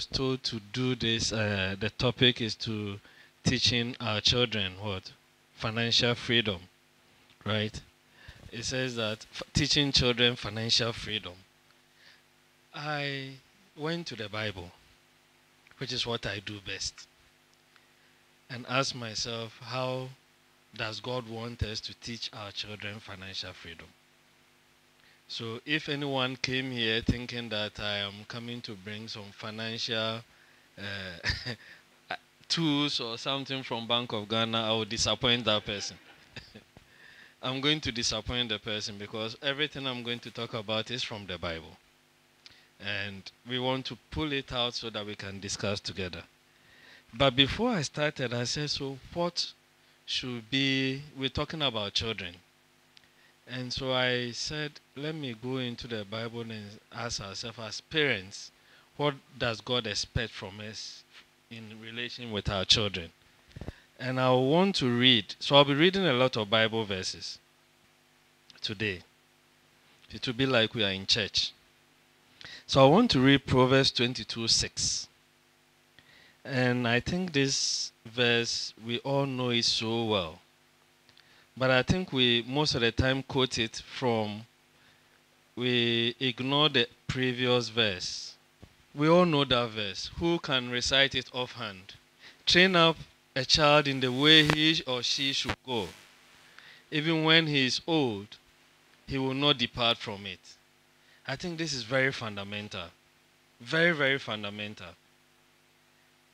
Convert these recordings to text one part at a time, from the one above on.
was told to do this. The topic is to teaching our children what? Financial freedom, right? It says that teaching children financial freedom. I went to the Bible, which is what I do best, and asked myself, how does God want us to teach our children financial freedom? So if anyone came here thinking that I am coming to bring some financial tools or something from Bank of Ghana, I will disappoint that person. I'm going to disappoint the person because everything I'm going to talk about is from the Bible. And we want to pull it out so that we can discuss together. But before I started, I said, so what should be, we're talking about children. And so I said, let me go into the Bible and ask ourselves as parents, what does God expect from us in relation with our children? And I want to read, so I'll be reading a lot of Bible verses today. It will be like we are in church. So I want to read Proverbs 22:6. And I think this verse, we all know it so well. But I think we most of the time quote it we ignore the previous verse. We all know that verse. Who can recite it offhand? Train up a child in the way he or she should go. Even when he is old, he will not depart from it. I think this is very fundamental. Very, very fundamental.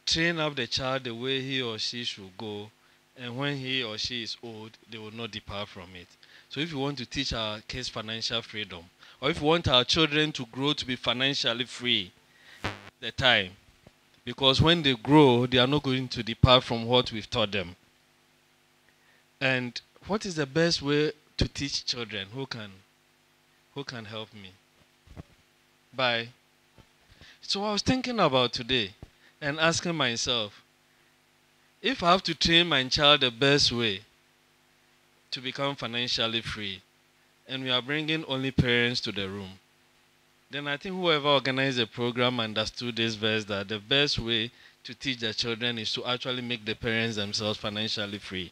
Train up the child the way he or she should go, and when he or she is old, they will not depart from it. So if you want to teach our kids financial freedom, or if you want our children to grow to be financially free, the time. Because when they grow, they are not going to depart from what we've taught them. And what is the best way to teach children? Who can help me? Bye. So I was thinking about today and asking myself, if I have to train my child the best way to become financially free, and we are bringing only parents to the room, then I think whoever organized the program understood this verse that the best way to teach the children is to actually make the parents themselves financially free.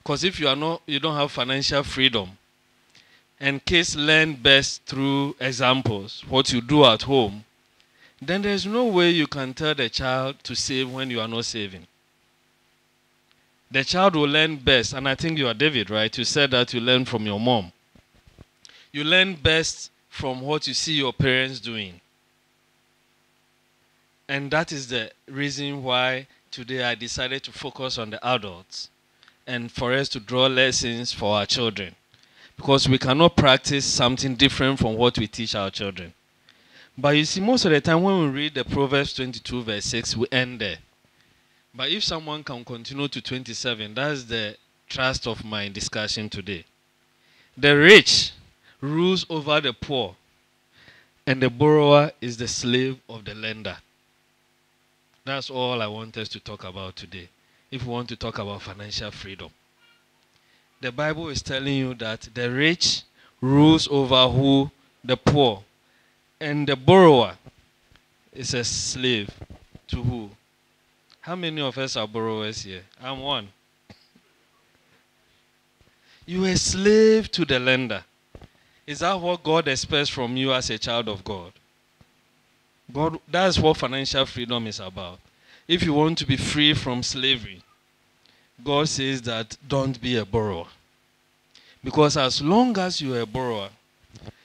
Because if you don't have financial freedom, and kids learn best through examples, what you do at home, then there's no way you can tell the child to save when you are not saving. The child will learn best, and I think you are David, right? You said that you learn from your mom. You learn best from what you see your parents doing. And that is the reason why today I decided to focus on the adults and for us to draw lessons for our children. Because we cannot practice something different from what we teach our children. But you see, most of the time when we read the Proverbs 22 verse 6, we end there. But if someone can continue to 27, that's the thrust of my discussion today. The rich rules over the poor, and the borrower is the slave of the lender. That's all I want us to talk about today, if we want to talk about financial freedom. The Bible is telling you that the rich rules over who? The poor. And the borrower is a slave to who? How many of us are borrowers here? I'm one. You are a slave to the lender. Is that what God expects from you as a child of God? That's what financial freedom is about. If you want to be free from slavery, God says that don't be a borrower. Because as long as you are a borrower,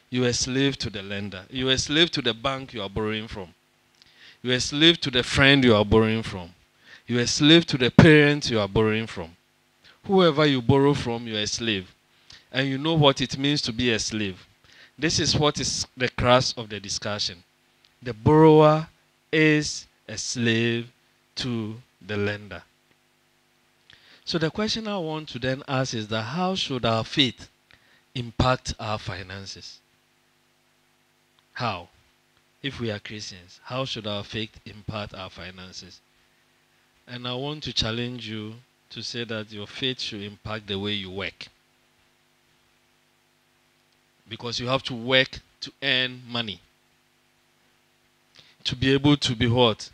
you are a slave to the lender. You are a slave to the bank you are borrowing from. You are a slave to the friend you are borrowing from. You are a slave to the parent you are borrowing from. Whoever you borrow from, you are a slave. And you know what it means to be a slave. This is what is the crux of the discussion. The borrower is a slave to the lender. So the question I want to then ask is that how should our faith impact our finances? How? If we are Christians, how should our faith impact our finances? And I want to challenge you to say that your faith should impact the way you work. Because you have to work to earn money. to be able to be what?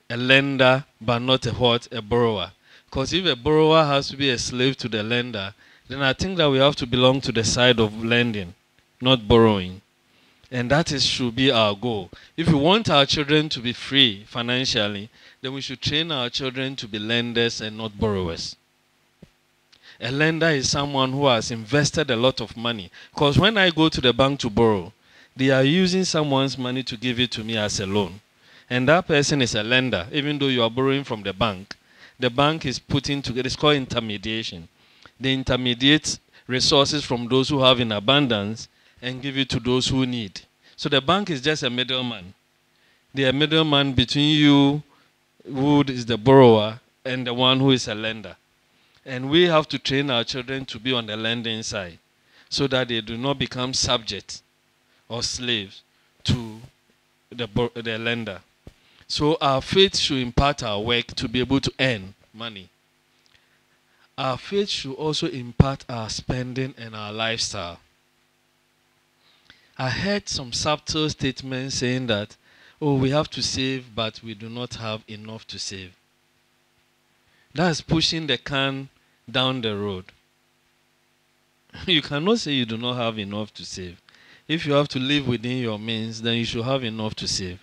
A lender, but not a what? A borrower. Because if a borrower has to be a slave to the lender, then I think that we have to belong to the side of lending, not borrowing. And that should be our goal. If we want our children to be free financially, then we should train our children to be lenders and not borrowers. A lender is someone who has invested a lot of money. Because when I go to the bank to borrow, they are using someone's money to give it to me as a loan. And that person is a lender, even though you are borrowing from the bank. The bank is putting together, it's called intermediation. They intermediate resources from those who have in abundance and give it to those who need. So the bank is just a middleman. They are a middleman between you, who is the borrower, and the one who is a lender. And we have to train our children to be on the lending side so that they do not become subject or slaves to the lender. So our faith should impart our work to be able to earn money. Our faith should also impart our spending and our lifestyle. I heard some subtle statements saying that, oh, we have to save, but we do not have enough to save. That's pushing the can down the road. You cannot say you do not have enough to save. If you have to live within your means, then you should have enough to save.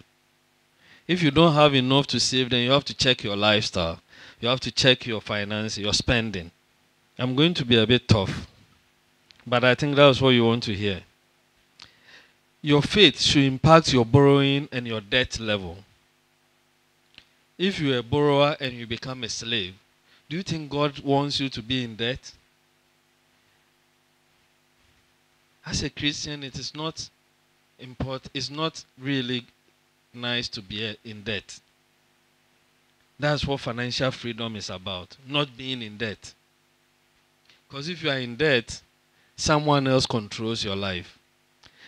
If you don't have enough to save, then you have to check your lifestyle. You have to check your finances, your spending. I'm going to be a bit tough, but I think that's what you want to hear. Your faith should impact your borrowing and your debt level. If you're a borrower and you become a slave, do you think God wants you to be in debt? As a Christian, it is not important. It's not really nice to be in debt. That's what financial freedom is about, not being in debt. Because if you are in debt, someone else controls your life.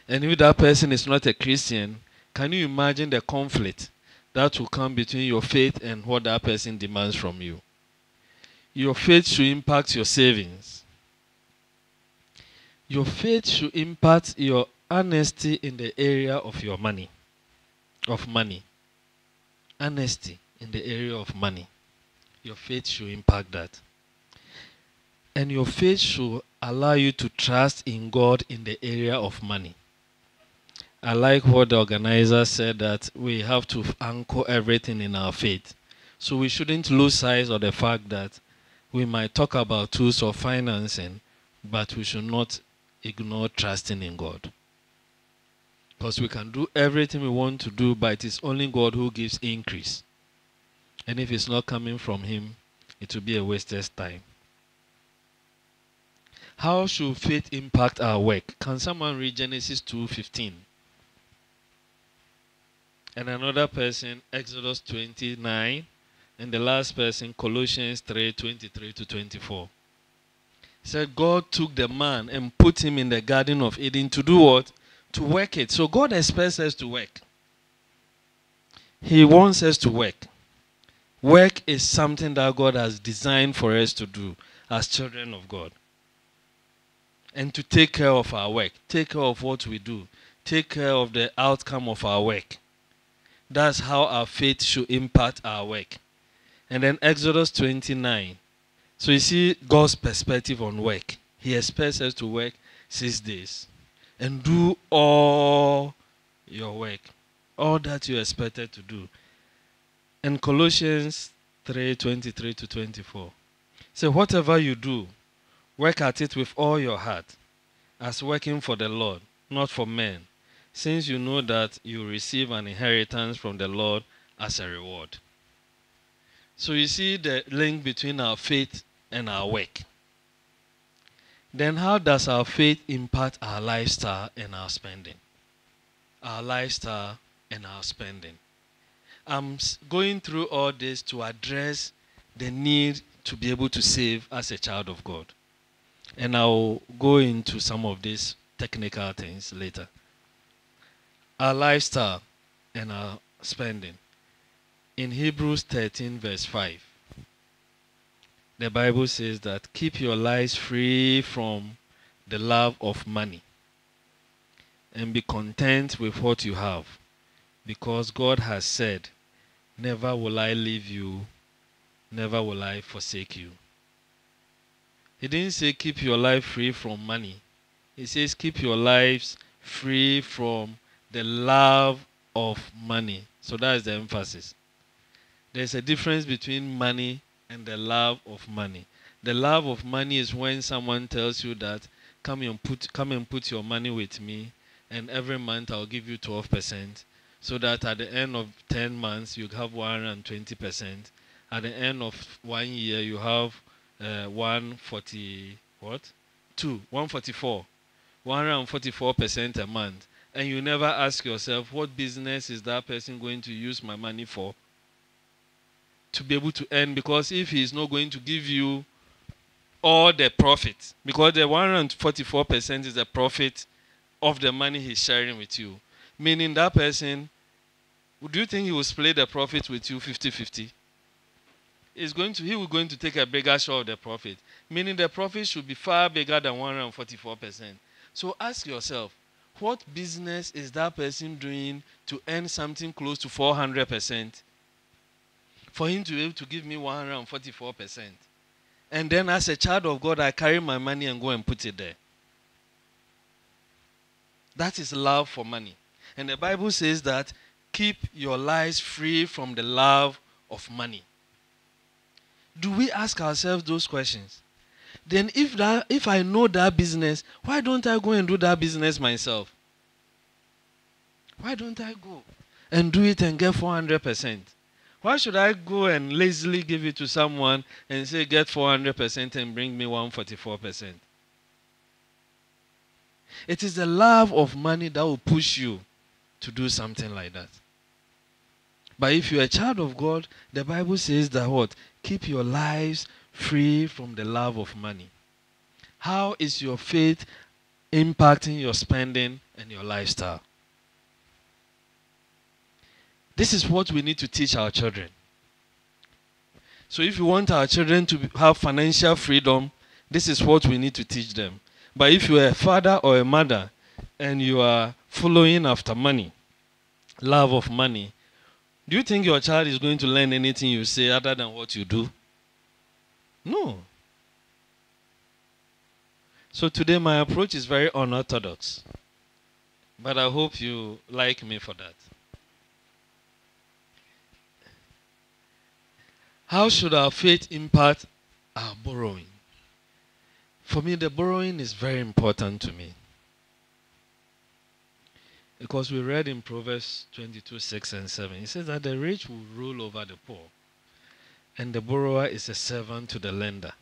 And if that person is not a Christian, can you imagine the conflict that will come between your faith and what that person demands from you? Your faith should impact your savings. Your faith should impact your honesty in the area of your money. Of money. Honesty in the area of money. Your faith should impact that. And your faith should allow you to trust in God in the area of money. I like what the organizer said, that we have to anchor everything in our faith. So we shouldn't lose sight of the fact that we might talk about tools of financing, but we should not ignore trusting in God. Because we can do everything we want to do, but it is only God who gives increase. And if it's not coming from Him, it will be a wasted time. How should faith impact our work? Can someone read Genesis 2:15? And another person, Exodus 29. And the last person, Colossians 3:23-24. It said God took the man and put him in the Garden of Eden to do what? To work it. So God expects us to work. He wants us to work. Work is something that God has designed for us to do as children of God. And to take care of our work. Take care of what we do. Take care of the outcome of our work. That's how our faith should impact our work. And then Exodus 29. So you see God's perspective on work. He expects us to work 6 days. And do all your work. All that you expected to do. And Colossians 3:23-24. So whatever you do, work at it with all your heart, as working for the Lord, not for men, since you know that you receive an inheritance from the Lord as a reward. So you see the link between our faith and our work. Then how does our faith impact our lifestyle and our spending? Our lifestyle and our spending. I'm going through all this to address the need to be able to save as a child of God. And I'll go into some of these technical things later. Our lifestyle and our spending. In Hebrews 13 verse 5, the Bible says that keep your lives free from the love of money and be content with what you have. Because God has said, never will I leave you, never will I forsake you. He didn't say keep your life free from money. He says keep your lives free from the love of money. So that is the emphasis. There's a difference between money and the love of money. The love of money is when someone tells you that come and put your money with me, and every month I'll give you 12%, so that at the end of 10 months you have 120%. At the end of 1 year you have 140 what? 144. 144% a month. And you never ask yourself, what business is that person going to use my money for? To be able to earn, because if he is not going to give you all the profit, because the 144% is the profit of the money he's sharing with you, meaning that person, do you think he will split the profit with you 50-50? He will going to take a bigger share of the profit, meaning the profit should be far bigger than 144%. So ask yourself, what business is that person doing to earn something close to 400%? For him to be able to give me 144%. And then as a child of God, I carry my money and go and put it there. That is love for money. And the Bible says that keep your lives free from the love of money. Do we ask ourselves those questions? Then if I know that business, why don't I go and do that business myself? Why don't I go and do it and get 400%? Why should I go and lazily give it to someone and say get 400% and bring me 144%? It is the love of money that will push you to do something like that. But if you're a child of God, the Bible says that what? Keep your lives free from the love of money. How is your faith impacting your spending and your lifestyle? This is what we need to teach our children. So if you want our children to have financial freedom, this is what we need to teach them. But if you are a father or a mother and you are following after money, love of money, do you think your child is going to learn anything you say other than what you do? No. So today my approach is very unorthodox. But I hope you like me for that. How should our faith impact our borrowing? For me, the borrowing is very important to me. Because we read in Proverbs 22:6-7, it says that the rich will rule over the poor, and the borrower is a servant to the lender.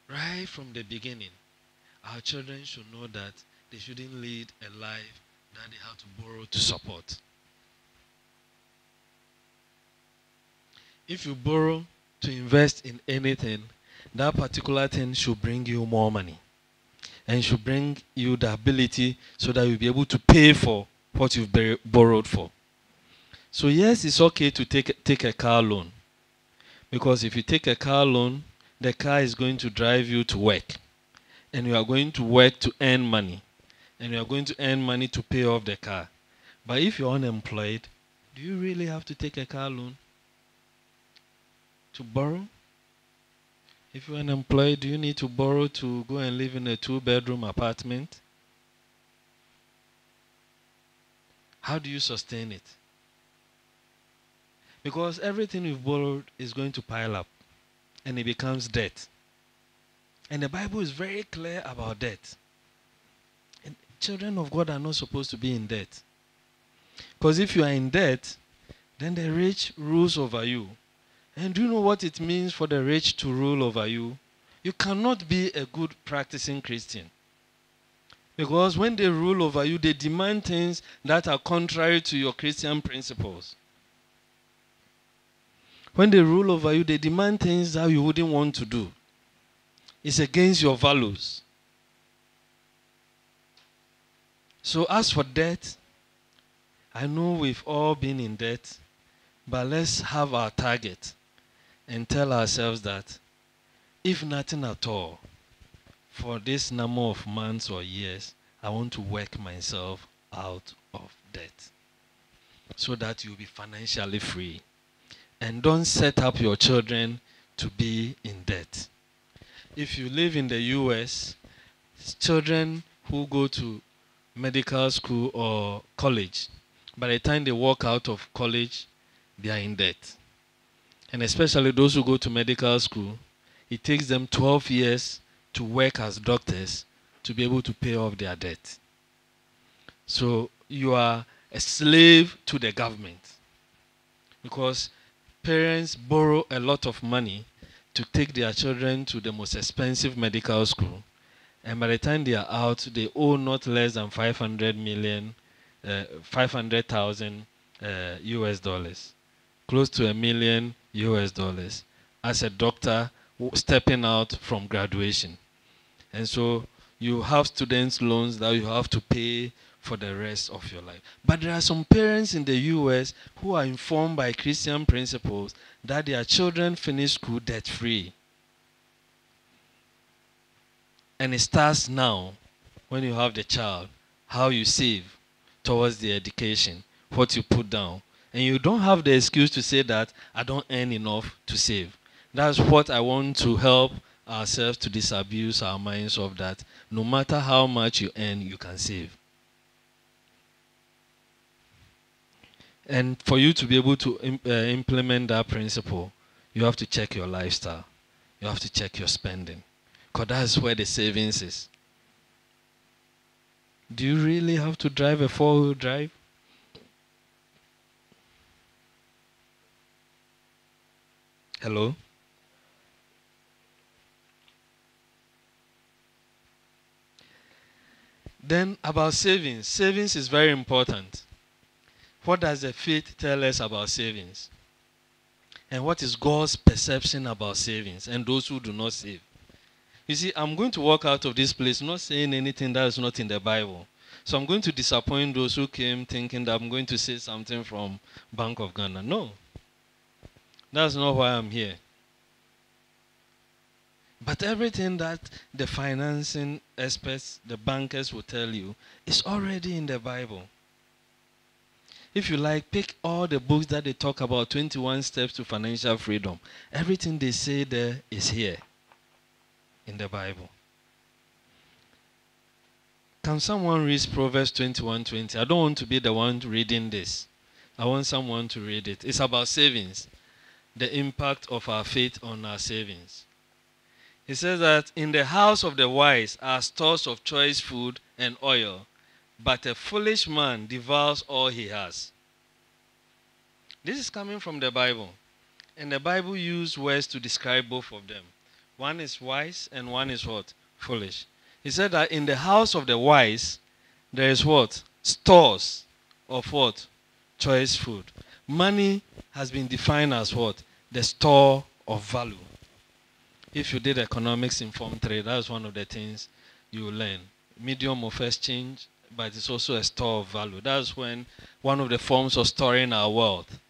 Right from the beginning, our children should know that they shouldn't lead a life that they have to borrow to support. If you borrow to invest in anything, that particular thing should bring you more money. And should bring you the ability so that you'll be able to pay for what you've borrowed for. So yes, it's okay to take a car loan. Because if you take a car loan, the car is going to drive you to work. And you are going to work to earn money. And you are going to earn money to pay off the car. But if you're unemployed, do you really have to take a car loan to borrow? If you're unemployed, do you need to borrow to go and live in a 2-bedroom apartment? How do you sustain it? Because everything you've borrowed is going to pile up and it becomes debt. And the Bible is very clear about debt. And children of God are not supposed to be in debt. Because if you are in debt, then the rich rules over you. And do you know what it means for the rich to rule over you? You cannot be a good practicing Christian. Because when they rule over you, they demand things that are contrary to your Christian principles. When they rule over you, they demand things that you wouldn't want to do. It's against your values. So as for debt, I know we've all been in debt, but let's have our target and tell ourselves that if nothing at all, for this number of months or years, I want to work myself out of debt so that you'll be financially free. And don't set up your children to be in debt. If you live in the US, children who go to medical school or college, by the time they walk out of college, they are in debt. And especially those who go to medical school, it takes them 12 years to work as doctors to be able to pay off their debt. So you are a slave to the government because parents borrow a lot of money to take their children to the most expensive medical school. And by the time they are out, they owe not less than 500,000 US dollars, close to $1 million US dollars, as a doctor stepping out from graduation. And so you have students' loans that you have to pay for the rest of your life. But there are some parents in the US who are informed by Christian principles that their children finish school debt-free. And it starts now, when you have the child, how you save towards the education, what you put down. And you don't have the excuse to say that I don't earn enough to save. That's what I want to help ourselves to disabuse our minds of, that no matter how much you earn, you can save. And for you to be able to implement that principle, you have to check your lifestyle. You have to check your spending. Because that's where the savings is. Do you really have to drive a 4-wheel drive? Hello? Then about savings. Savings is very important. What does the faith tell us about savings? And what is God's perception about savings and those who do not save? You see, I'm going to walk out of this place not saying anything that is not in the Bible. So I'm going to disappoint those who came thinking that I'm going to say something from Bank of Ghana. No. That's not why I'm here. But everything that the financing experts, the bankers will tell you is already in the Bible. If you like, pick all the books that they talk about 21 steps to financial freedom. Everything they say there is here in the Bible. Can someone read Proverbs 21:20? I don't want to be the one reading this. I want someone to read it. It's about savings, the impact of our faith on our savings. It says that in the house of the wise are stores of choice food and oil, but a foolish man devours all he has. This is coming from the Bible. And the Bible used words to describe both of them. One is wise and one is what? Foolish. He said that in the house of the wise, there is what? Stores of what? Choice food. Money has been defined as what? The store of value. If you did economics in Form 3, that's one of the things you will learn. Medium of exchange, but it's also a store of value. That's when one of the forms of storing our wealth.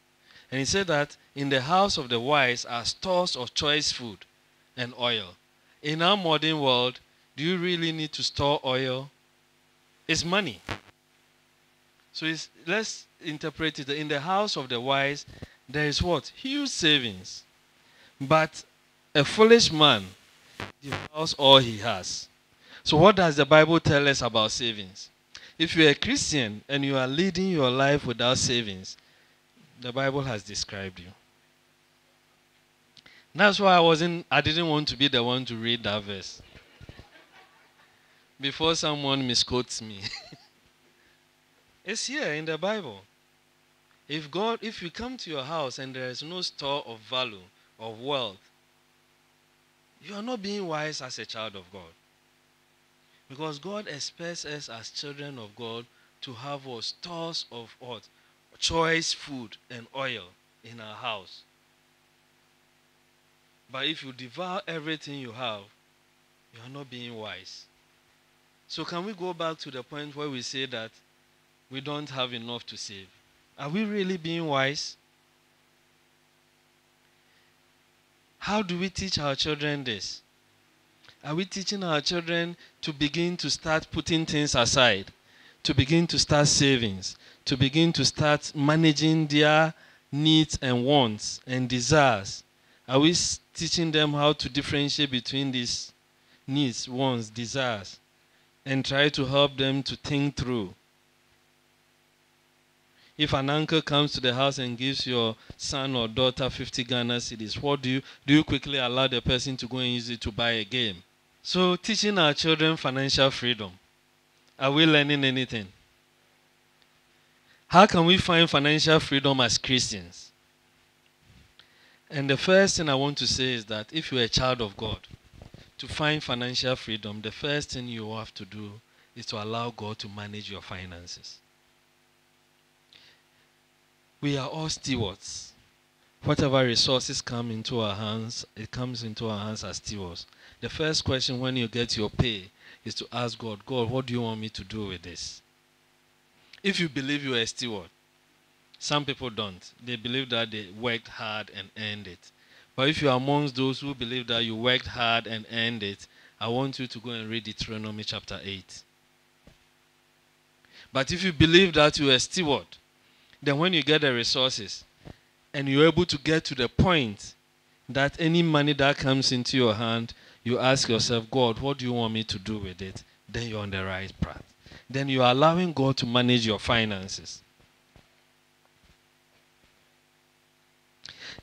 And he said that in the house of the wise are stores of choice food and oil. In our modern world, do you really need to store oil? It's money. So let's interpret it. In the house of the wise, there is what? Huge savings. But a foolish man devours all he has. So what does the Bible tell us about savings? If you're a Christian and you are leading your life without savings, the Bible has described you. That's why I didn't want to be the one to read that verse. Before someone misquotes me. It's here in the Bible. If you come to your house and there is no store of value, of wealth, you are not being wise as a child of God. Because God expects us as children of God to have what? Stores of what? Choice food and oil in our house. But if you devour everything you have, you are not being wise. So can we go back to the point where we say that we don't have enough to save? Are we really being wise? How do we teach our children this? Are we teaching our children to begin to start putting things aside, to begin to start savings, to begin to start managing their needs and wants and desires? Are we teaching them how to differentiate between these needs, wants, desires, and try to help them to think through? If an uncle comes to the house and gives your son or daughter 50 Ghana cedis, what do you quickly allow the person to go and use it to buy a game? So teaching our children financial freedom, are we learning anything? How can we find financial freedom as Christians? And the first thing I want to say is that if you're a child of God, to find financial freedom, the first thing you have to do is to allow God to manage your finances. We are all stewards. Whatever resources come into our hands, it comes into our hands as stewards. The first question when you get your pay is to ask God, God, what do you want me to do with this? If you believe you are a steward, some people don't. They believe that they worked hard and earned it. But if you are amongst those who believe that you worked hard and earned it, I want you to go and read Deuteronomy chapter 8. But if you believe that you are a steward, then when you get the resources and you're able to get to the point that any money that comes into your hand, you ask yourself, God, what do you want me to do with it? Then you're on the right path. Then you're allowing God to manage your finances.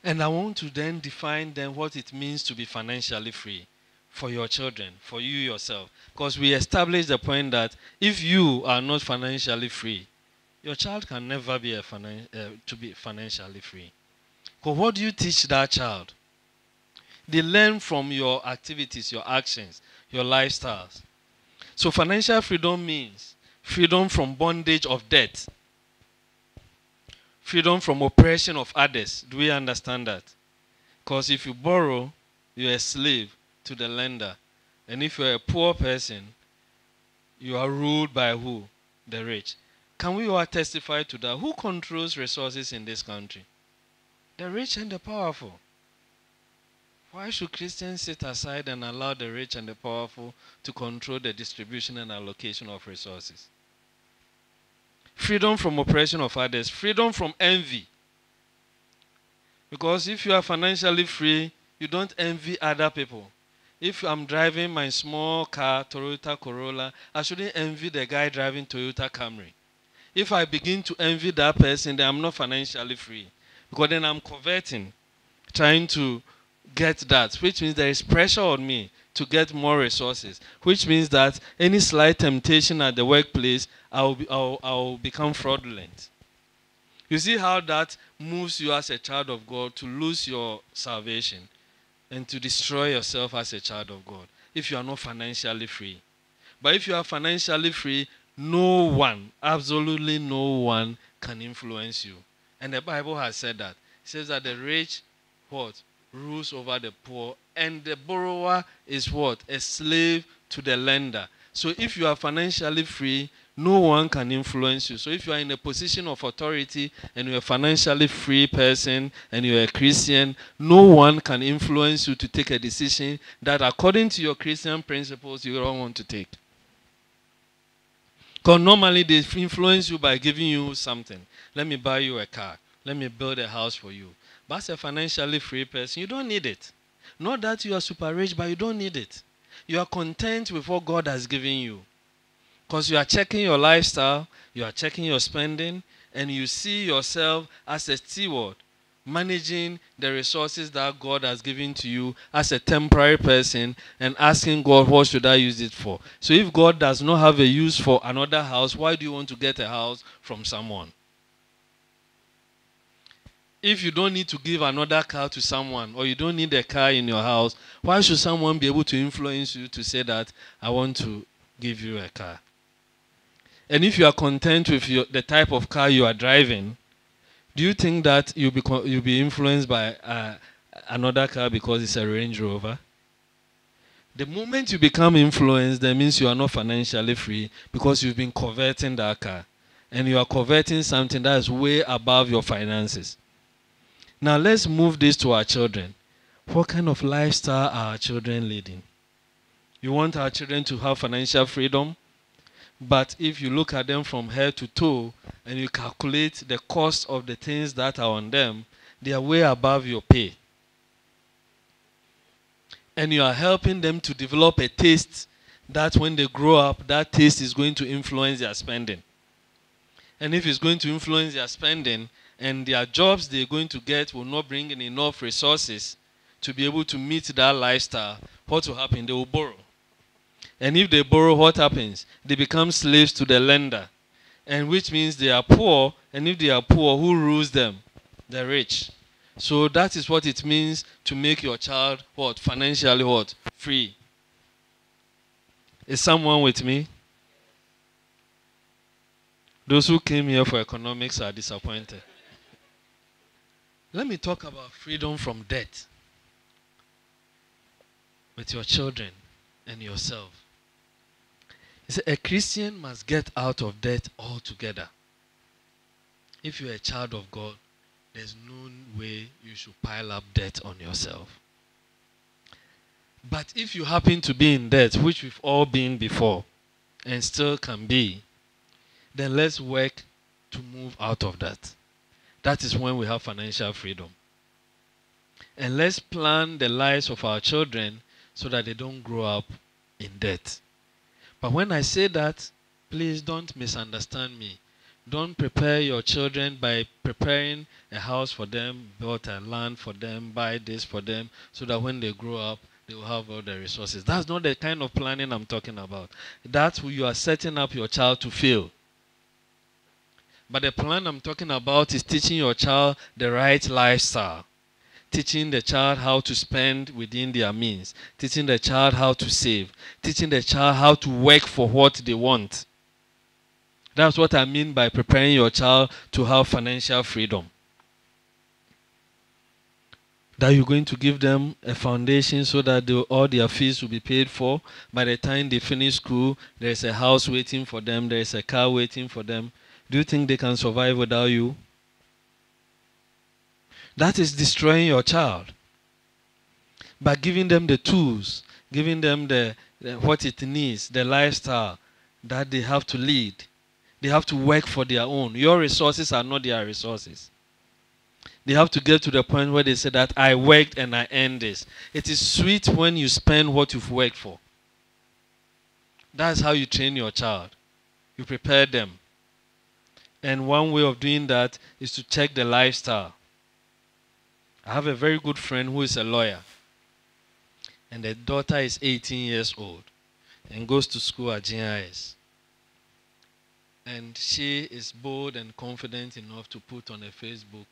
And I want to then define then what it means to be financially free for your children, for you yourself. Because we established the point that if you are not financially free, your child can never be to be financially free. Because what do you teach that child? They learn from your activities, your actions, your lifestyles. So financial freedom means freedom from bondage of debt. Freedom from oppression of others. Do we understand that? Because if you borrow, you're a slave to the lender. And if you're a poor person, you are ruled by who? The rich. Can we all testify to that? Who controls resources in this country? The rich and the powerful. Why should Christians sit aside and allow the rich and the powerful to control the distribution and allocation of resources? Freedom from oppression of others. Freedom from envy. Because if you are financially free, you don't envy other people. If I'm driving my small car, Toyota Corolla, I shouldn't envy the guy driving Toyota Camry. If I begin to envy that person, then I'm not financially free. Because then I'm coveting, trying to get that, which means there is pressure on me to get more resources, which means that any slight temptation at the workplace, I'll become fraudulent. You see how that moves you as a child of God to lose your salvation and to destroy yourself as a child of God if you are not financially free. But if you are financially free, no one, absolutely no one can influence you. And the Bible has said that. It says that the rich, what? Rules over the poor. And the borrower is what? A slave to the lender. So if you are financially free, no one can influence you. So if you are in a position of authority and you're a financially free person and you're a Christian, no one can influence you to take a decision that according to your Christian principles you don't want to take. Because normally they influence you by giving you something. Let me buy you a car. Let me build a house for you. But as a financially free person, you don't need it. Not that you are super rich, but you don't need it. You are content with what God has given you. Because you are checking your lifestyle, you are checking your spending, and you see yourself as a steward, managing the resources that God has given to you as a temporary person and asking God, what should I use it for? So if God does not have a use for another house, why do you want to get a house from someone? If you don't need to give another car to someone or you don't need a car in your house, why should someone be able to influence you to say that I want to give you a car? And if you are content with the type of car you are driving, do you think that you'll be influenced by another car because it's a Range Rover? The moment you become influenced, that means you are not financially free because you've been coveting that car. And you are coveting something that is way above your finances. Now let's move this to our children. What kind of lifestyle are our children leading? You want our children to have financial freedom? But if you look at them from head to toe and you calculate the cost of the things that are on them, they are way above your pay. And you are helping them to develop a taste that when they grow up, that taste is going to influence their spending. And if it's going to influence their spending and their jobs they're going to get will not bring in enough resources to be able to meet that lifestyle, what will happen? They will borrow. And if they borrow, what happens? They become slaves to the lender. And which means they are poor. And if they are poor, who rules them? The rich. So that is what it means to make your child what? Financially what? Free. Is someone with me? Those who came here for economics are disappointed. Let me talk about freedom from debt with your children and yourself. He said, a Christian must get out of debt altogether. If you're a child of God, there's no way you should pile up debt on yourself. But if you happen to be in debt, which we've all been before, and still can be, then let's work to move out of that. That is when we have financial freedom. And let's plan the lives of our children so that they don't grow up in debt. But when I say that, please don't misunderstand me. Don't prepare your children by preparing a house for them, build a land for them, buy this for them, so that when they grow up, they will have all the resources. That's not the kind of planning I'm talking about. That's who you are setting up your child to fail. But the plan I'm talking about is teaching your child the right lifestyle. Teaching the child how to spend within their means. Teaching the child how to save. Teaching the child how to work for what they want. That's what I mean by preparing your child to have financial freedom. That you're going to give them a foundation so that all their fees will be paid for. By the time they finish school, there's a house waiting for them. There's a car waiting for them. Do you think they can survive without you? That is destroying your child. By giving them the tools, giving them what it needs, the lifestyle that they have to lead. They have to work for their own. Your resources are not their resources. They have to get to the point where they say that I worked and I earned this. It is sweet when you spend what you've worked for. That's how you train your child. You prepare them. And one way of doing that is to check the lifestyle. I have a very good friend who is a lawyer. And the daughter is 18 years old and goes to school at GIS. And she is bold and confident enough to put on her Facebook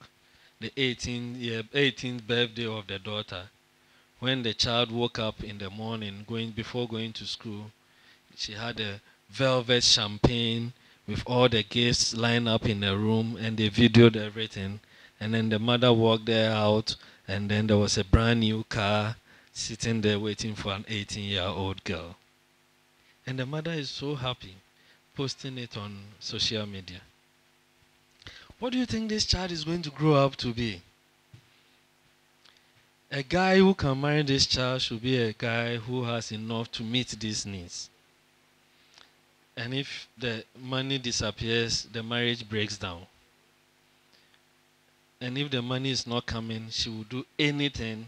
the 18th birthday of the daughter. When the child woke up in the morning, before going to school, she had a velvet champagne with all the gifts lined up in the room, and they videoed everything. And then the mother walked there out, and then there was a brand new car sitting there waiting for an 18-year-old girl. And the mother is so happy, posting it on social media. What do you think this child is going to grow up to be? A guy who can marry this child should be a guy who has enough to meet these needs. And if the money disappears, the marriage breaks down. And if the money is not coming, she will do anything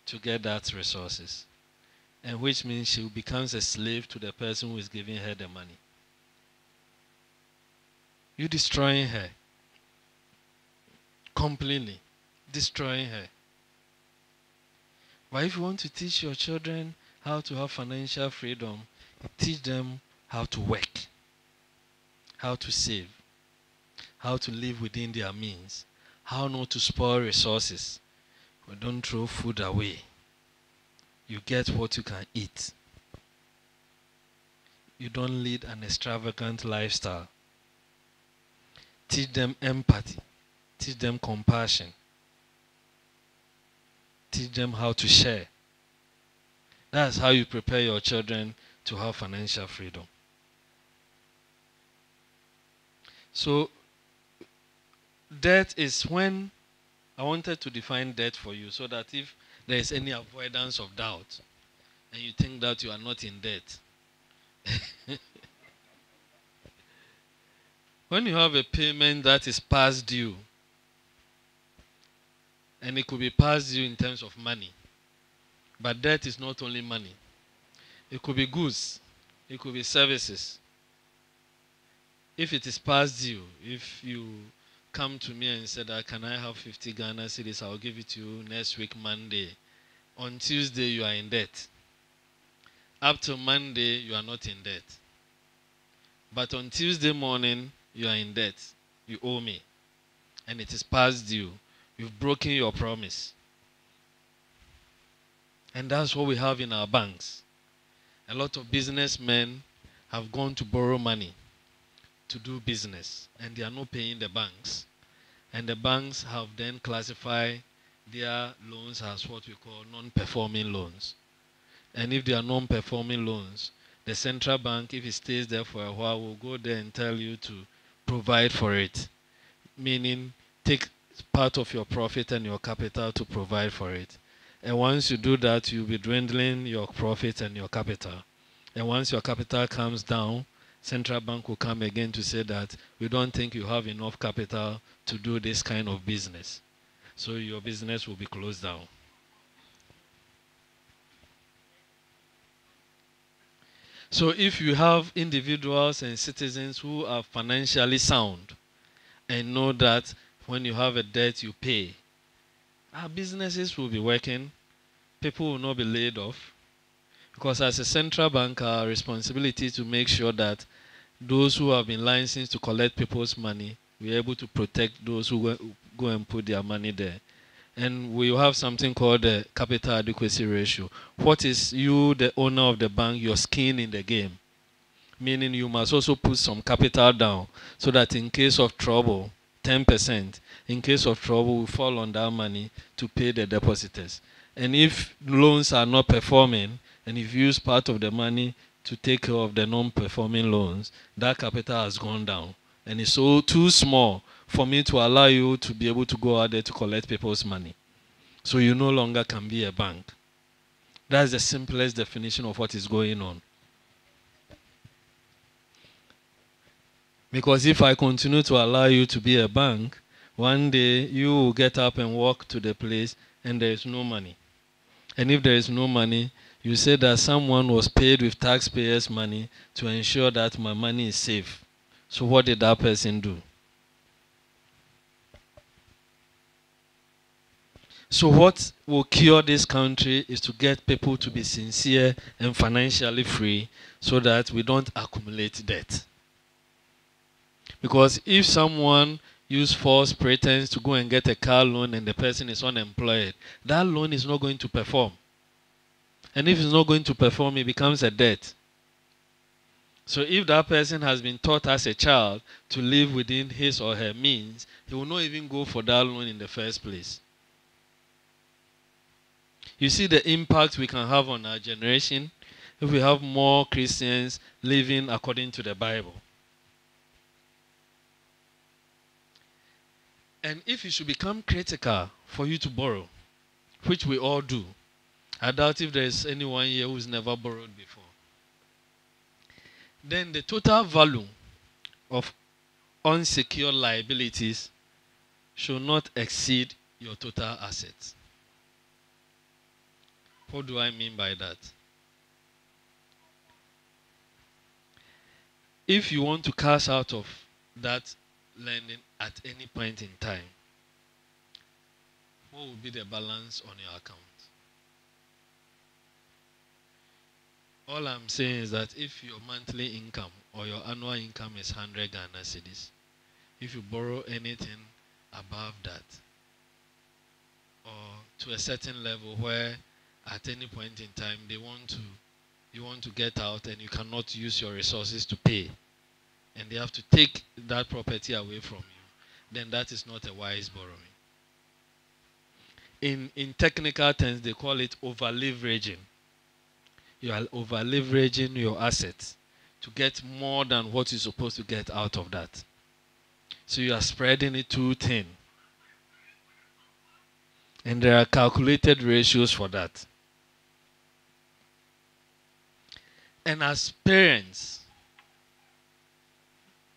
to get that resources. And which means she becomes a slave to the person who is giving her the money. You're destroying her. Completely. Destroying her. But if you want to teach your children how to have financial freedom, teach them how to work, how to save, how to live within their means, how not to spoil resources. But don't throw food away. You get what you can eat. You don't lead an extravagant lifestyle. Teach them empathy. Teach them compassion. Teach them how to share. That's how you prepare your children to have financial freedom. So, debt is when I wanted to define debt for you so that if there is any avoidance of doubt and you think that you are not in debt, When you have a payment that is past due, and it could be past due in terms of money, but debt is not only money. It could be goods, it could be services. If it is past due, if you come to me and say that, can I have 50 Ghana cedis, I'll give it to you next week Monday. On Tuesday you are in debt. Up to Monday you are not in debt. But on Tuesday morning you are in debt. You owe me. And it is past due. You've broken your promise. And that's what we have in our banks. A lot of businessmen have gone to borrow money to do business, and they are not paying the banks. And the banks have then classified their loans as what we call non-performing loans. And if they are non-performing loans, the central bank, if it stays there for a while, will go there and tell you to provide for it. Meaning, take part of your profit and your capital to provide for it. And once you do that, you'll be dwindling your profit and your capital. And once your capital comes down, central bank will come again to say that we don't think you have enough capital to do this kind of business. So your business will be closed down. So if you have individuals and citizens who are financially sound and know that when you have a debt you pay, our businesses will be working, people will not be laid off. Because as a central bank, our responsibility to make sure that those who have been licensed to collect people's money, we're able to protect those who go and put their money there. And we have something called the capital adequacy ratio. What is you, the owner of the bank, your skin in the game? Meaning you must also put some capital down so that in case of trouble, 10%, in case of trouble, we fall on that money to pay the depositors. And if loans are not performing, and if you use part of the money to take care of the non-performing loans, that capital has gone down. And it's so too small for me to allow you to be able to go out there to collect people's money. So you no longer can be a bank. That's the simplest definition of what is going on. Because if I continue to allow you to be a bank, one day you will get up and walk to the place and there is no money. And if there is no money, you say that someone was paid with taxpayers' money to ensure that my money is safe. So what did that person do? So what will cure this country is to get people to be sincere and financially free so that we don't accumulate debt. Because if someone use false pretense to go and get a car loan and the person is unemployed, that loan is not going to perform. And if it's not going to perform, it becomes a debt. So if that person has been taught as a child to live within his or her means, he will not even go for that loan in the first place. You see the impact we can have on our generation if we have more Christians living according to the Bible. And if it should become critical for you to borrow, which we all do, I doubt if there is anyone here who's never borrowed before, then the total value of unsecured liabilities should not exceed your total assets. What do I mean by that? If you want to cash out of that lending at any point in time, what will be the balance on your account? All I'm saying is that if your monthly income or your annual income is 100 Ghana cedis, if you borrow anything above that, or to a certain level where at any point in time you want to get out and you cannot use your resources to pay, and they have to take that property away from you, then that is not a wise borrowing. In technical terms, they call it over-leveraging. You are over-leveraging your assets to get more than what you're supposed to get out of that. So you are spreading it too thin. And there are calculated ratios for that. And as parents,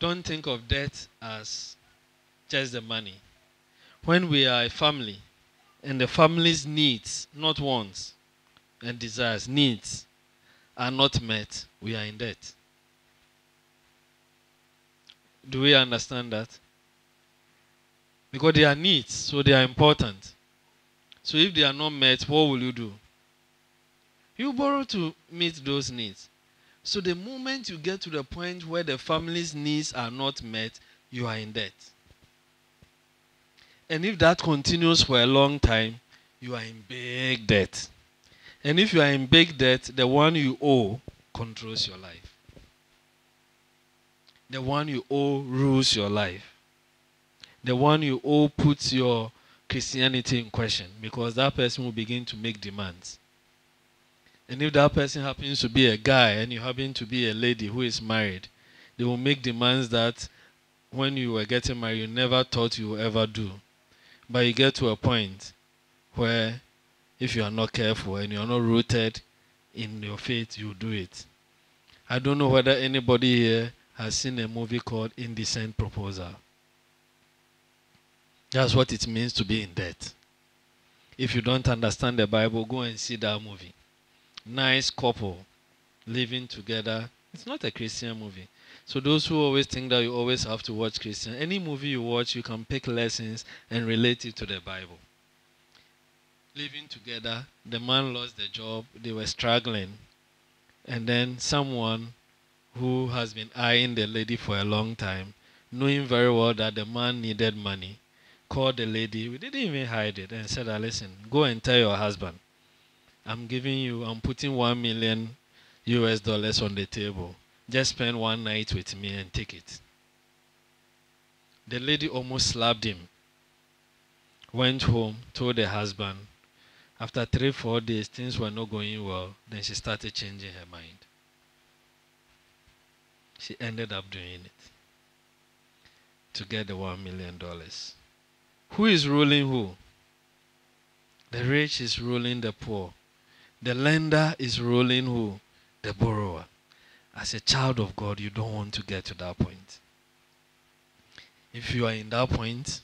Don't think of debt as just the money. When we are a family and the family's needs, not wants and desires, needs are not met, we are in debt. Do we understand that? Because they are needs, so they are important. So if they are not met, what will you do? You borrow to meet those needs. So the moment you get to the point where the family's needs are not met, you are in debt. And if that continues for a long time, you are in big debt. And if you are in big debt, the one you owe controls your life. The one you owe rules your life. The one you owe puts your Christianity in question, because that person will begin to make demands. And if that person happens to be a guy and you happen to be a lady who is married, they will make demands that when you were getting married, you never thought you would ever do. But you get to a point where if you are not careful and you are not rooted in your faith, you do it. I don't know whether anybody here has seen a movie called Indecent Proposal. That's what it means to be in debt. If you don't understand the Bible, go and see that movie. Nice couple living together. It's not a Christian movie. So those who always think that you always have to watch Christian, any movie you watch, you can pick lessons and relate it to the Bible. Living together, the man lost the job, they were struggling. And then someone who has been eyeing the lady for a long time, knowing very well that the man needed money, called the lady, we didn't even hide it, and said, listen, go and tell your husband, I'm putting $1 million on the table. Just spend one night with me and take it. The lady almost slapped him. Went home, told the husband. After 3-4 days, things were not going well. Then she started changing her mind. She ended up doing it to get the $1 million. Who is ruling who? The rich is ruling the poor. The lender is ruling who? The borrower. As a child of God, you don't want to get to that point. If you are in that point,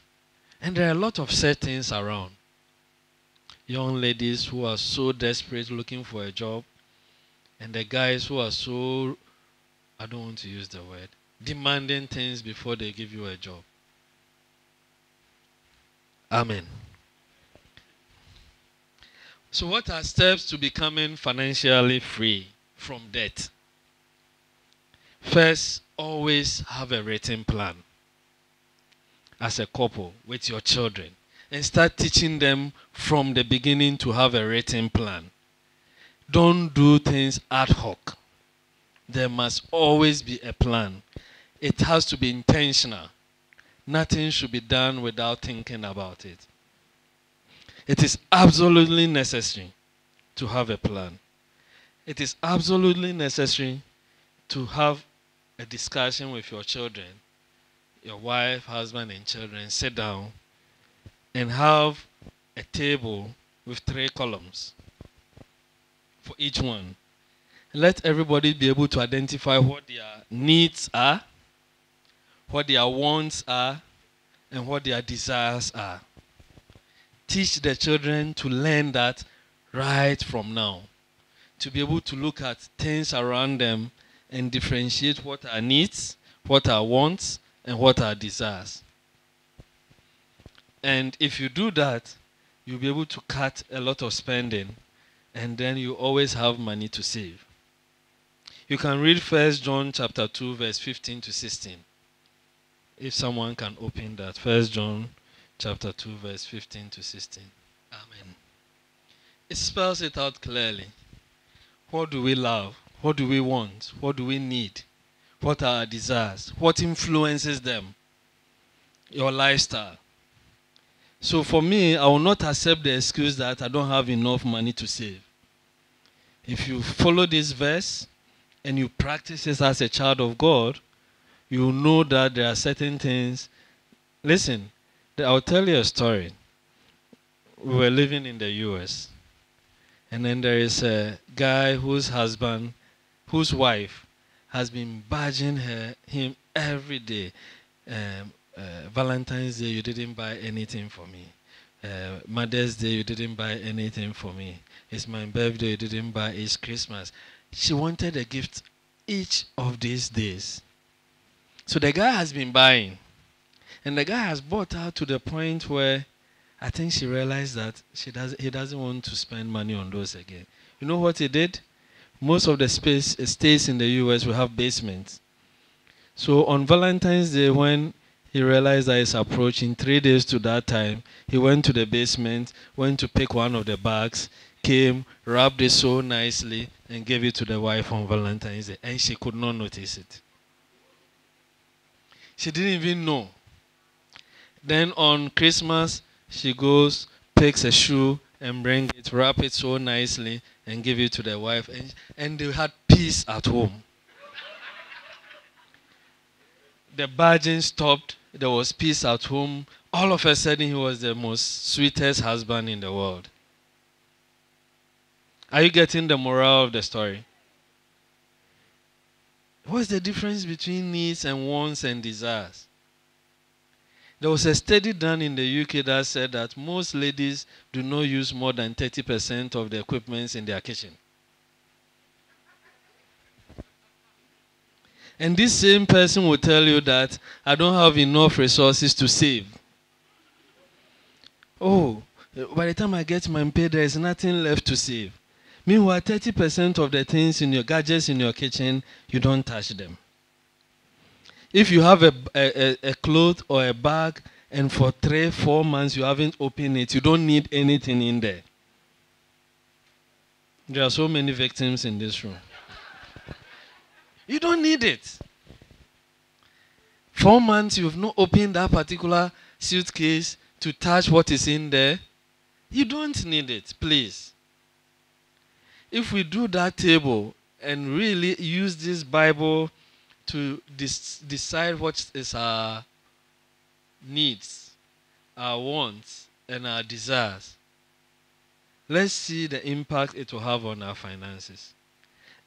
and there are a lot of settings around. Young ladies who are so desperate looking for a job, and the guys who are so, I don't want to use the word, demanding things before they give you a job. Amen. So what are steps to becoming financially free from debt? First, always have a written plan as a couple with your children, and start teaching them from the beginning to have a written plan. Don't do things ad hoc. There must always be a plan. It has to be intentional. Nothing should be done without thinking about it. It is absolutely necessary to have a plan. It is absolutely necessary to have a discussion with your children, your wife, husband, and children. Sit down and have a table with 3 columns for each one. Let everybody be able to identify what their needs are, what their wants are, and what their desires are. Teach the children to learn that right from now. To be able to look at things around them and differentiate what are needs, what are wants, and what are desires. And if you do that, you'll be able to cut a lot of spending, and then you always have money to save. You can read 1 John chapter 2, verse 15 to 16. If someone can open that. 1 John chapter 2, verse 15 to 16. Amen. It spells it out clearly. What do we love? What do we want? What do we need? What are our desires? What influences them? Your lifestyle. So for me, I will not accept the excuse that I don't have enough money to save. If you follow this verse and you practice it as a child of God, you know that there are certain things. Listen, I'll tell you a story. We were living in the US, and then there is a guy whose wife has been badgering him every day. Valentine's Day, you didn't buy anything for me. Mother's Day, you didn't buy anything for me. It's my birthday, you didn't buy. It's Christmas. She wanted a gift each of these days. So the guy has been buying. And the guy has bought her to the point where I think she realized that he doesn't want to spend money on those again. You know what he did? Most of the states in the US will have basements. So on Valentine's Day, when he realized that it's approaching 3 days to that time, he went to the basement, went to pick one of the bags, came, wrapped it so nicely, and gave it to the wife on Valentine's Day. And she could not notice it. She didn't even know. Then on Christmas, she goes, picks a shoe, and bring it, wrap it so nicely, and give it to the wife. And they had peace at home. The barging stopped. There was peace at home. All of a sudden, he was the most sweetest husband in the world. Are you getting the moral of the story? What's the difference between needs and wants and desires? There was a study done in the UK that said that most ladies do not use more than 30% of the equipment in their kitchen. And this same person will tell you that I don't have enough resources to save. Oh, by the time I get my pay, there is nothing left to save. Meanwhile, 30% of the things in your gadgets in your kitchen, you don't touch them. If you have a cloth or a bag and for 3-4 months you haven't opened it, you don't need anything in there. There are so many victims in this room. You don't need it. 4 months you've not opened that particular suitcase to touch what is in there. You don't need it, please. If we do that table and really use this Bible to decide what is our needs, our wants, and our desires, let's see the impact it will have on our finances.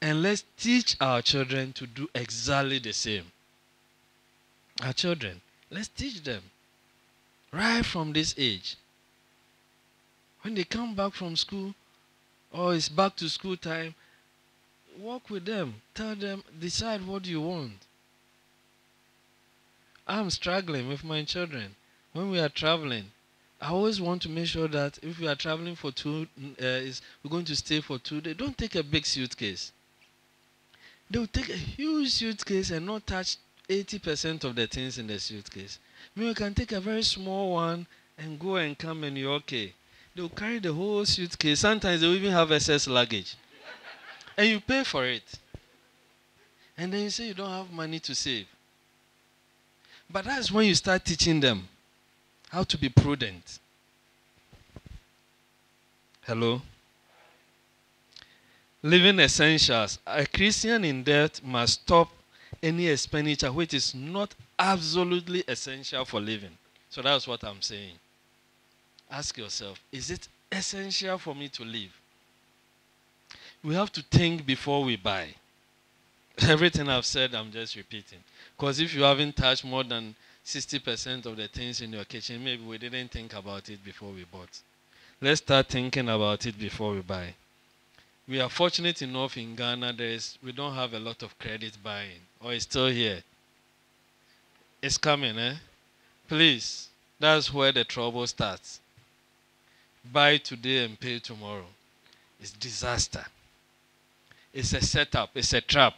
And let's teach our children to do exactly the same. Our children, let's teach them right from this age. When they come back from school, or it's back to school time, walk with them. Tell them, decide what you want. I'm struggling with my children. When we are traveling, I always want to make sure that if we are traveling for we're going to stay for 2 days, don't take a big suitcase. They will take a huge suitcase and not touch 80% of the things in the suitcase. Maybe you can take a very small one and go and come and you're okay. They will carry the whole suitcase. Sometimes they will even have excess luggage. And you pay for it. And then you say you don't have money to save. But that's when you start teaching them how to be prudent. Hello? Living essentials. A Christian in debt must stop any expenditure which is not absolutely essential for living. So that's what I'm saying. Ask yourself, is it essential for me to live? We have to think before we buy. Everything I've said, I'm just repeating. Because if you haven't touched more than 60% of the things in your kitchen, maybe we didn't think about it before we bought. Let's start thinking about it before we buy. We are fortunate enough in Ghana, we don't have a lot of credit buying. Or it's still here. It's coming, eh? Please, that's where the trouble starts. Buy today and pay tomorrow. It's disaster. It's a setup. It's a trap.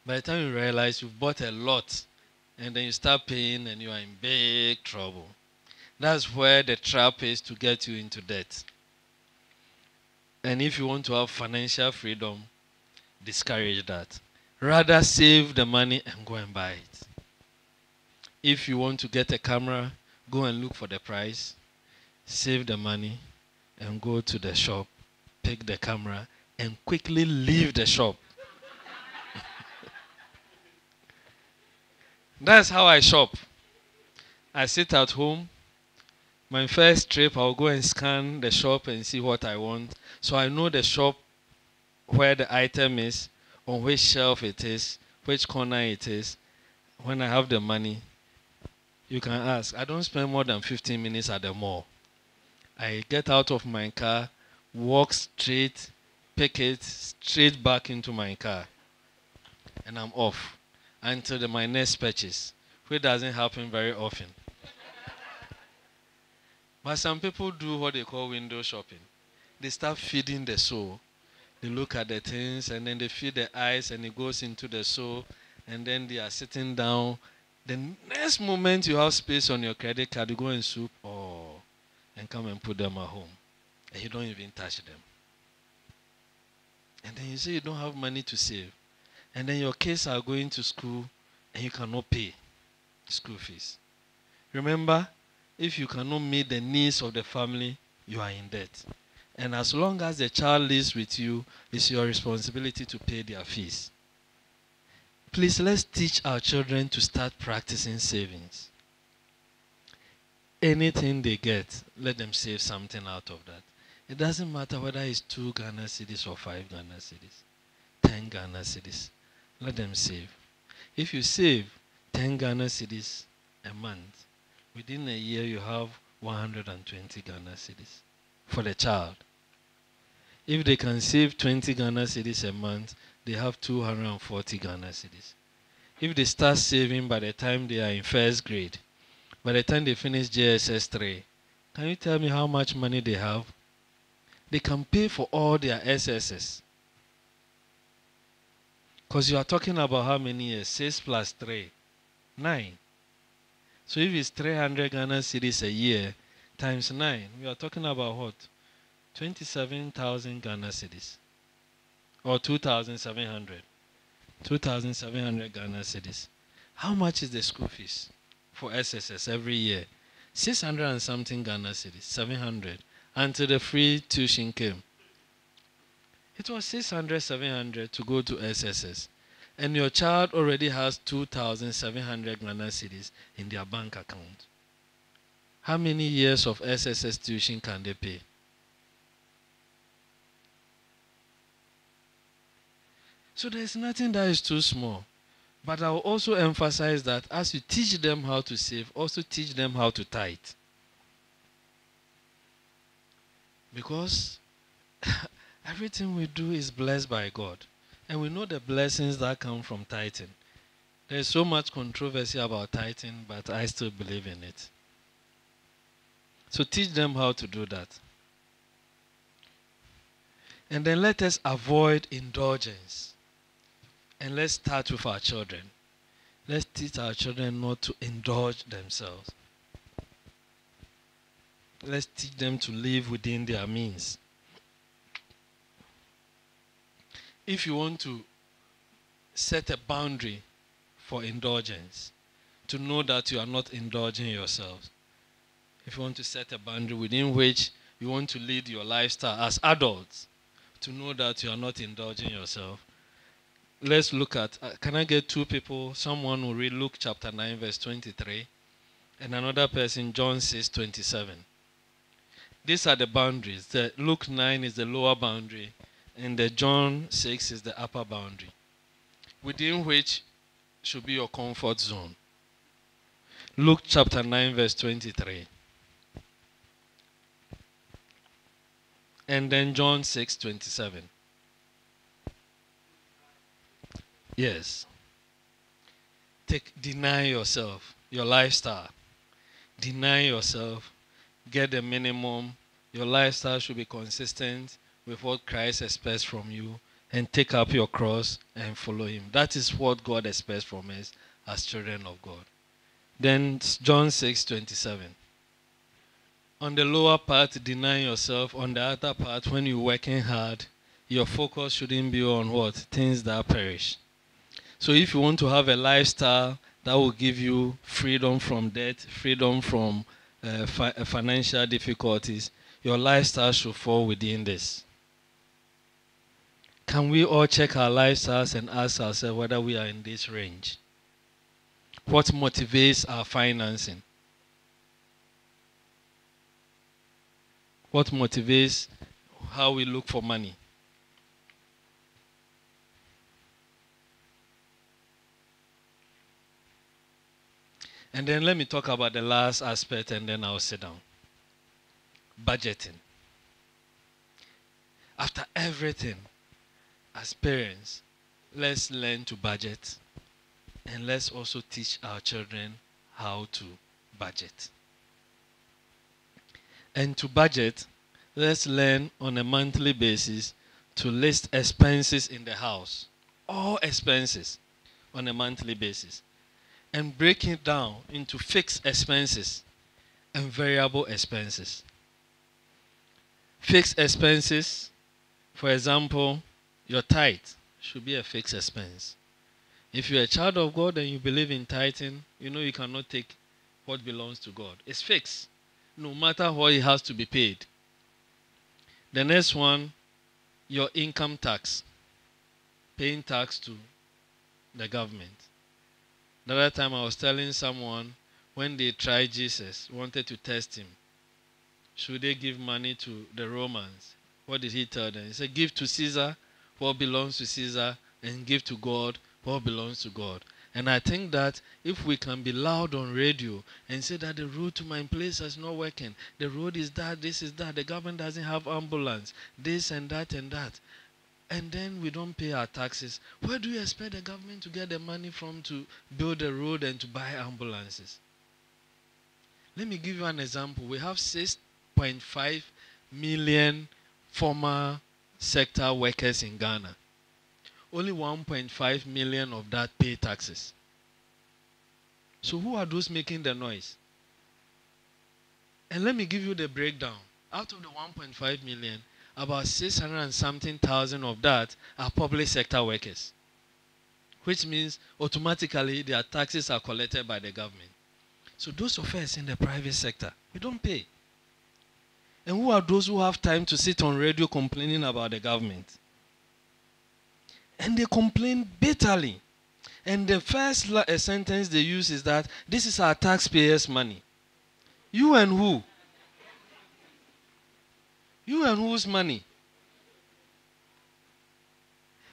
By the time you realize you've bought a lot and then you start paying and you are in big trouble. That's where the trap is to get you into debt. And if you want to have financial freedom, discourage that. Rather save the money and go and buy it. If you want to get a camera, go and look for the price. Save the money and go to the shop, pick the camera, and quickly leave the shop. That's how I shop. I sit at home. My first trip, I'll go and scan the shop and see what I want. So I know the shop, where the item is, on which shelf it is, which corner it is. When I have the money, you can ask. I don't spend more than 15 minutes at the mall. I get out of my car, walk straight, pick it straight back into my car, and I'm off until my next purchase, which doesn't happen very often. But some people do what they call window shopping. They start feeding the soul. They look at the things and then they feed the eyes and it goes into the soul, and then they are sitting down. The next moment you have space on your credit card, you go and soup and come and put them at home. And you don't even touch them. And then you say you don't have money to save. And then your kids are going to school and you cannot pay school fees. Remember, if you cannot meet the needs of the family, you are in debt. And as long as the child lives with you, it's your responsibility to pay their fees. Please, let's teach our children to start practicing savings. Anything they get, let them save something out of that. It doesn't matter whether it's 2 Ghana cedis or 5 Ghana cedis, 10 Ghana cedis. Let them save. If you save 10 Ghana cedis a month, within a year you have 120 Ghana cedis for the child. If they can save 20 Ghana cedis a month, they have 240 Ghana cedis. If they start saving by the time they are in first grade, by the time they finish JSS 3, can you tell me how much money they have? They can pay for all their SSS. Because you are talking about how many years? 6 plus 3, 9. So if it's 300 Ghana cedis a year times 9, we are talking about what? 27,000 Ghana cedis. Or 2,700. 2,700 Ghana cedis. How much is the school fees for SSS every year? 600 and something Ghana cedis. 700. Until the free tuition came. It was 600, 700 to go to SSS. And your child already has 2,700 Ghana cedis in their bank account. How many years of SSS tuition can they pay? So there's nothing that is too small. But I will also emphasize that as you teach them how to save, also teach them how to tithe. Because everything we do is blessed by God. And we know the blessings that come from tithing. There's so much controversy about tithing, but I still believe in it. So teach them how to do that. And then let us avoid indulgence. And let's start with our children. Let's teach our children not to indulge themselves. Let's teach them to live within their means. If you want to set a boundary for indulgence, to know that you are not indulging yourselves. If you want to set a boundary within which you want to lead your lifestyle as adults, to know that you are not indulging yourself. Let's look at, can I get 2 people? Someone will read Luke chapter 9 verse 23 and another person John 6:27. These are the boundaries. The Luke 9 is the lower boundary and the John 6 is the upper boundary, within which should be your comfort zone. Luke chapter 9 verse 23. And then John 6:27. Yes. Deny yourself, your lifestyle. Deny yourself. Get the minimum. Your lifestyle should be consistent with what Christ expects from you. And take up your cross and follow him. That is what God expects from us as children of God. Then John 6:27. On the lower part, deny yourself. On the other part, when you're working hard, your focus shouldn't be on what? Things that perish. So if you want to have a lifestyle that will give you freedom from debt, freedom from financial difficulties, your lifestyle should fall within this. Can we all check our lifestyles and ask ourselves whether we are in this range? What motivates our financing? What motivates how we look for money? And then let me talk about the last aspect and then I'll sit down. Budgeting. After everything, as parents, let's learn to budget and let's also teach our children how to budget. And to budget, let's learn on a monthly basis to list expenses in the house. All expenses on a monthly basis. And break it down into fixed expenses and variable expenses. Fixed expenses, for example, your tithe should be a fixed expense. If you're a child of God and you believe in tithing, you know you cannot take what belongs to God. It's fixed, no matter what it has to be paid. The next one, your income tax, paying tax to the government. The other time I was telling someone, when they tried Jesus, wanted to test him, should they give money to the Romans? What did he tell them? He said, give to Caesar what belongs to Caesar and give to God what belongs to God. And I think that if we can be loud on radio and say that the road to my place is not working, the road is that, this is that, the government doesn't have ambulance, this and that and that, and then we don't pay our taxes, where do you expect the government to get the money from to build a road and to buy ambulances? Let me give you an example. We have 6.5 million formal sector workers in Ghana. Only 1.5 million of that pay taxes. So who are those making the noise? And let me give you the breakdown. Out of the 1.5 million, about 600 and something thousand of that are public sector workers. Which means automatically their taxes are collected by the government. So those of us in the private sector, we don't pay. And who are those who have time to sit on radio complaining about the government? And they complain bitterly. And the first sentence they use is that this is our taxpayers' money. You and who? You and whose money?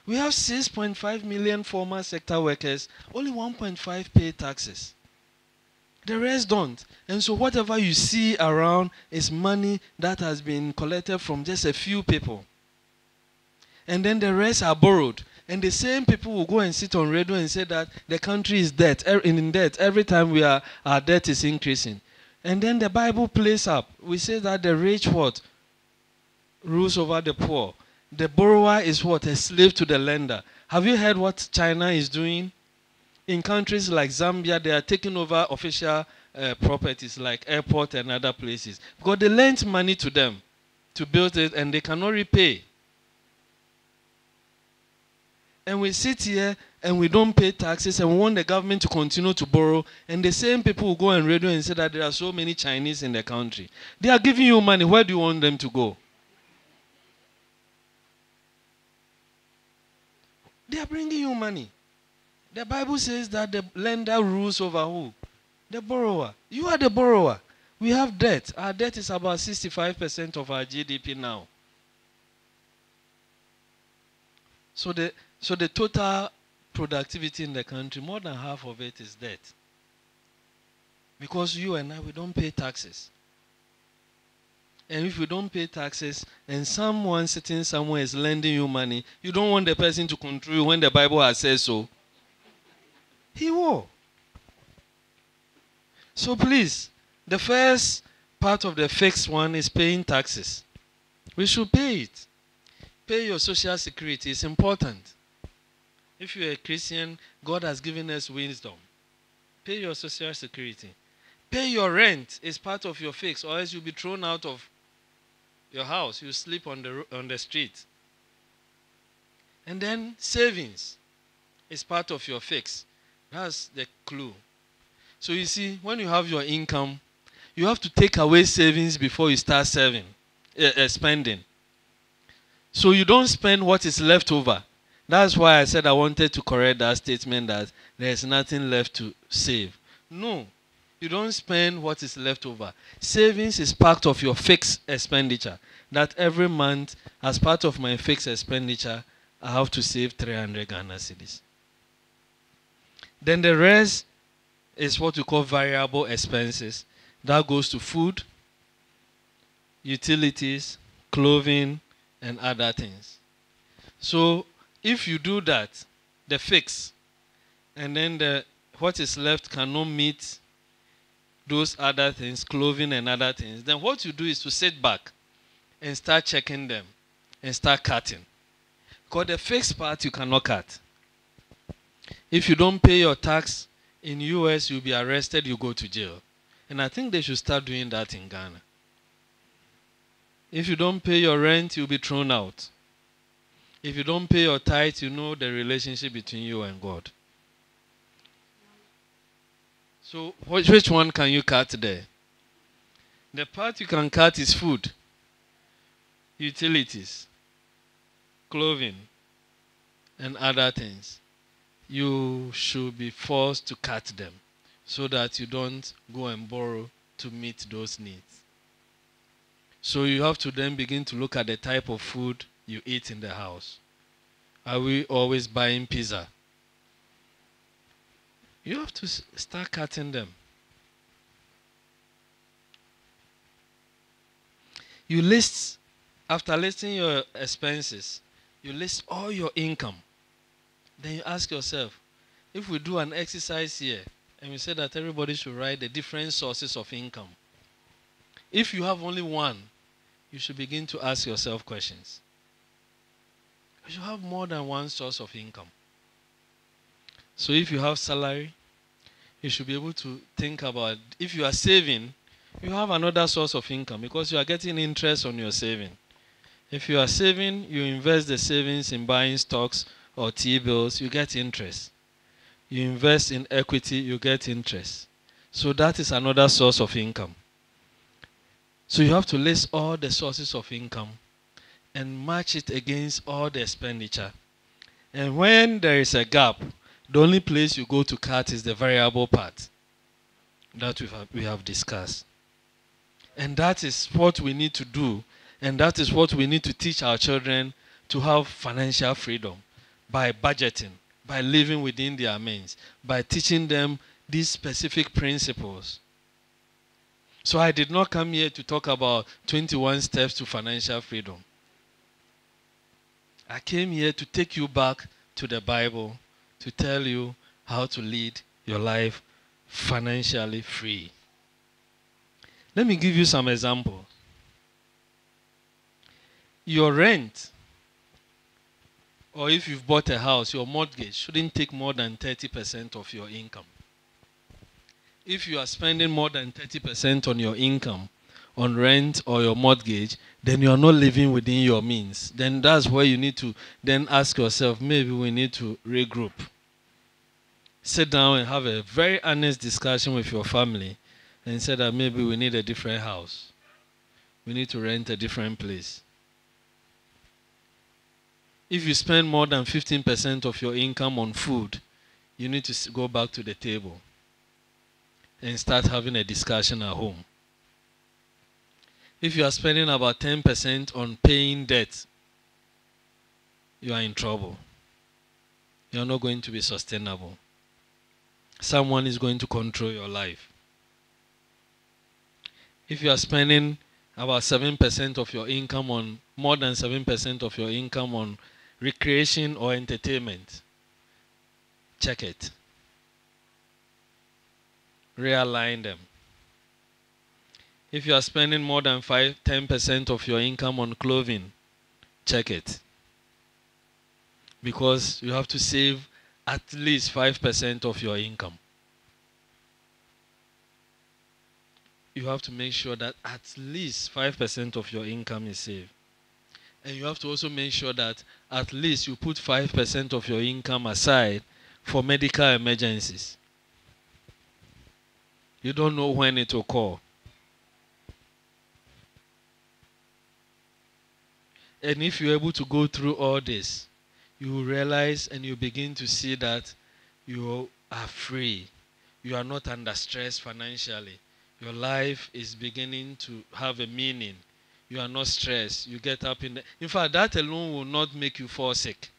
We have 6.5 million formal sector workers, only 1.5 pay taxes. The rest don't. And so whatever you see around is money that has been collected from just a few people. And then the rest are borrowed. And the same people will go and sit on radio and say that the country is in debt. Every time our debt is increasing. And then the Bible plays up. We say that the rich what? Rules over the poor. The borrower is what? A slave to the lender. Have you heard what China is doing? In countries like Zambia, they are taking over official properties like airport and other places. Because they lent money to them to build it and they cannot repay. And we sit here and we don't pay taxes and we want the government to continue to borrow. And the same people will go on radio and say that there are so many Chinese in the country. They are giving you money. Where do you want them to go? They are bringing you money. The Bible says that the lender rules over who? The borrower. You are the borrower. We have debt. Our debt is about 65% of our GDP now. So the total productivity in the country, more than half of it is debt. Because you and I, we don't pay taxes. And if you don't pay taxes and someone sitting somewhere is lending you money, you don't want the person to control you when the Bible has said so. He will. So please, the first part of the fixed one is paying taxes. We should pay it. Pay your social security. It's important. If you're a Christian, God has given us wisdom. Pay your social security. Pay your rent. It's part of your fix, or else you'll be thrown out of your house. You sleep on the street. And then savings is part of your fix. That's the clue. So you see, when you have your income, you have to take away savings before you start spending. So you don't spend what is left over. That's why I said I wanted to correct that statement that there's nothing left to save. No, you don't spend what is left over. Savings is part of your fixed expenditure. That every month, as part of my fixed expenditure, I have to save 300 Ghana cedis. Then the rest is what we call variable expenses. That goes to food, utilities, clothing, and other things. So if you do that, the fix, and then what is left cannot meet those other things, clothing and other things, then what you do is to sit back and start checking them and start cutting. Because the fixed part you cannot cut. If you don't pay your tax in US, you'll be arrested, you go to jail. And I think they should start doing that in Ghana. If you don't pay your rent, you'll be thrown out. If you don't pay your tithe, you know the relationship between you and God. So which one can you cut there? The part you can cut is food, utilities, clothing, and other things. You should be forced to cut them so that you don't go and borrow to meet those needs. So you have to then begin to look at the type of food you eat in the house. Are we always buying pizza? You have to start cutting them. You list, after listing your expenses, you list all your income. Then you ask yourself, if we do an exercise here, and we say that everybody should write the different sources of income. If you have only one, you should begin to ask yourself questions. You should have more than one source of income. So if you have salary, you should be able to think about, if you are saving, you have another source of income because you are getting interest on your saving. If you are saving, you invest the savings in buying stocks or T-bills, you get interest. You invest in equity, you get interest. So that is another source of income. So you have to list all the sources of income and match it against all the expenditure. And when there is a gap, the only place you go to cut is the variable part that we have discussed. And that is what we need to do. And that is what we need to teach our children, to have financial freedom by budgeting, by living within their means, by teaching them these specific principles. So I did not come here to talk about 21 steps to financial freedom. I came here to take you back to the Bible to tell you how to lead your life financially free. Let me give you some examples. Your rent, or if you've bought a house, your mortgage shouldn't take more than 30% of your income. If you are spending more than 30% on your income, on rent or your mortgage, then you are not living within your means. Then that's where you need to then ask yourself, maybe we need to regroup. Sit down and have a very honest discussion with your family and say that maybe we need a different house. We need to rent a different place. If you spend more than 15% of your income on food, you need to go back to the table and start having a discussion at home. If you are spending about 10% on paying debt, you are in trouble. You are not going to be sustainable. Someone is going to control your life. If you are spending about 7% of your income on, more than 7% of your income on recreation or entertainment, check it. Realign them. If you are spending more than 10% of your income on clothing, check it. Because you have to save at least 5% of your income. You have to make sure that at least 5% of your income is saved. And you have to also make sure that at least you put 5% of your income aside for medical emergencies. You don't know when it will occur. And if you're able to go through all this, you will realize and you begin to see that you are free. You are not under stress financially. Your life is beginning to have a meaning. You are not stressed. You get up in fact, that alone will not make you fall sick.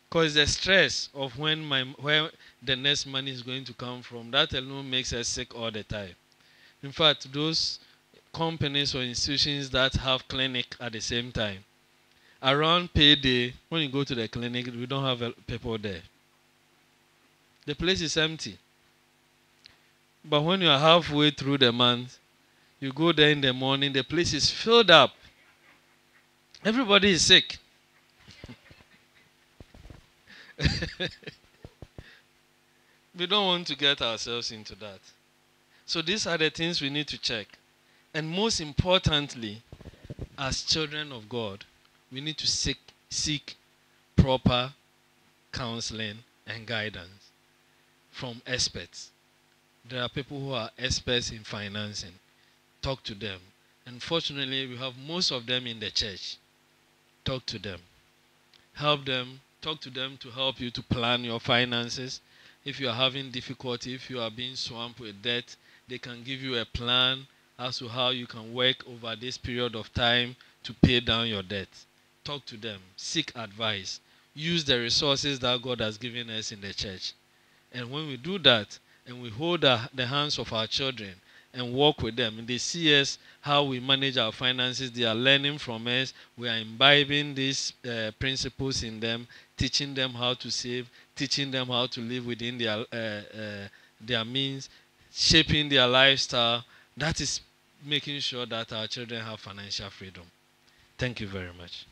Because the stress of where the next money is going to come from, that alone makes us sick all the time. In fact, those companies or institutions that have clinic at the same time, around payday, when you go to the clinic, we don't have people there. The place is empty. But when you are halfway through the month, you go there in the morning, the place is filled up. Everybody is sick. We don't want to get ourselves into that. So these are the things we need to check. And most importantly, as children of God, we need to seek proper counseling and guidance from experts. There are people who are experts in financing. Talk to them. Unfortunately, we have most of them in the church. Talk to them. Help them. Talk to them to help you to plan your finances. If you are having difficulty, if you are being swamped with debt, they can give you a plan as to how you can work over this period of time to pay down your debt. Talk to them. Seek advice. Use the resources that God has given us in the church. And when we do that, and we hold the hands of our children and walk with them, and they see us, how we manage our finances, they are learning from us, we are imbibing these principles in them, teaching them how to save, teaching them how to live within their means, shaping their lifestyle. That is making sure that our children have financial freedom. Thank you very much.